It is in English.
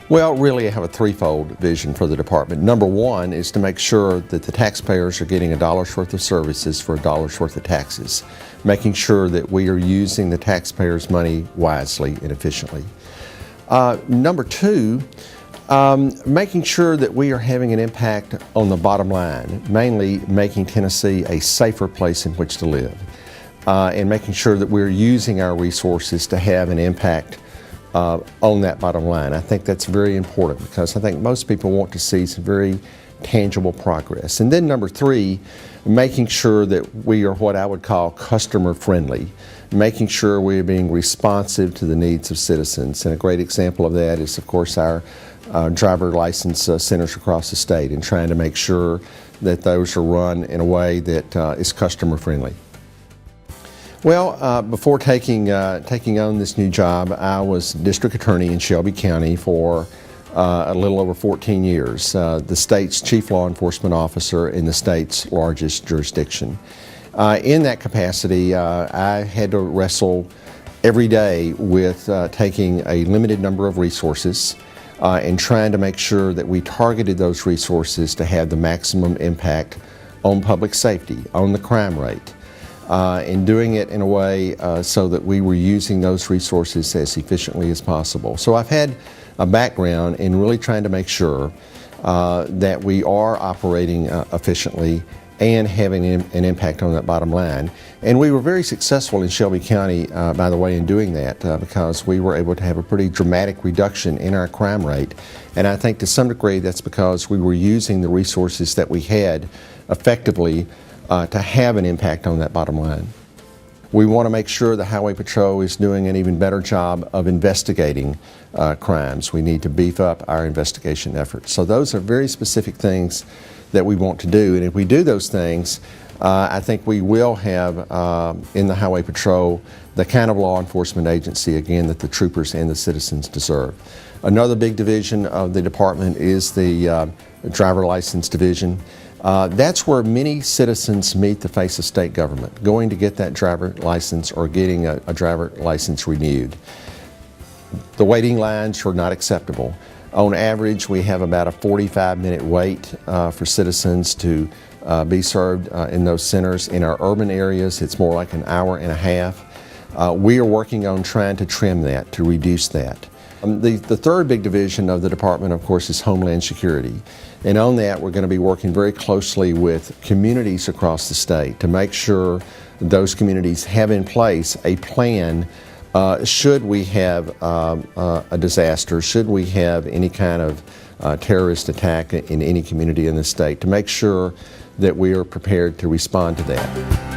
Well, really I have a threefold vision for the department. Number one is to make sure that the taxpayers are getting $1's worth of services for $1's worth of taxes, making sure that we are using the taxpayers' money wisely and efficiently. Number two, making sure that we are having an impact on the bottom line, mainly making Tennessee a safer place in which to live, and making sure that we're using our resources to have an impact on that bottom line. I think that's very important because I think most people want to see some very tangible progress. And then number three, making sure that we are what I would call customer friendly, making sure we are being responsive to the needs of citizens. And a great example of that is, of course, our driver license centers across the state, and trying to make sure that those are run in a way that is customer friendly. Well, before taking on this new job, I was district attorney in Shelby County for a little over 14 years, the state's chief law enforcement officer in the state's largest jurisdiction. In that capacity, I had to wrestle every day with taking a limited number of resources and trying to make sure that we targeted those resources to have the maximum impact on public safety, on the crime rate. And doing it in a way so that we were using those resources as efficiently as possible. So I've had a background in really trying to make sure that we are operating efficiently and having an impact on that bottom line. And we were very successful in Shelby County, by the way, in doing that because we were able to have a pretty dramatic reduction in our crime rate. And I think to some degree that's because we were using the resources that we had effectively to have an impact on that bottom line. We want to make sure the Highway Patrol is doing an even better job of investigating crimes. We need to beef up our investigation efforts. So those are very specific things that we want to do, and if we do those things, I think we will have in the Highway Patrol the kind of law enforcement agency, again, that the troopers and the citizens deserve. Another big division of the department is the driver license division. That's where many citizens meet the face of state government, going to get that driver license or getting a driver license renewed. The waiting lines are not acceptable. On average, we have about a 45-minute wait for citizens to be served in those centers. In our urban areas, it's more like an hour and a half. We are working on trying to trim that, to reduce that. The third big division of the department, of course, is Homeland Security. And on that, we're going to be working very closely with communities across the state to make sure those communities have in place a plan should we have a disaster, should we have any kind of terrorist attack in any community in the state, to make sure that we are prepared to respond to that.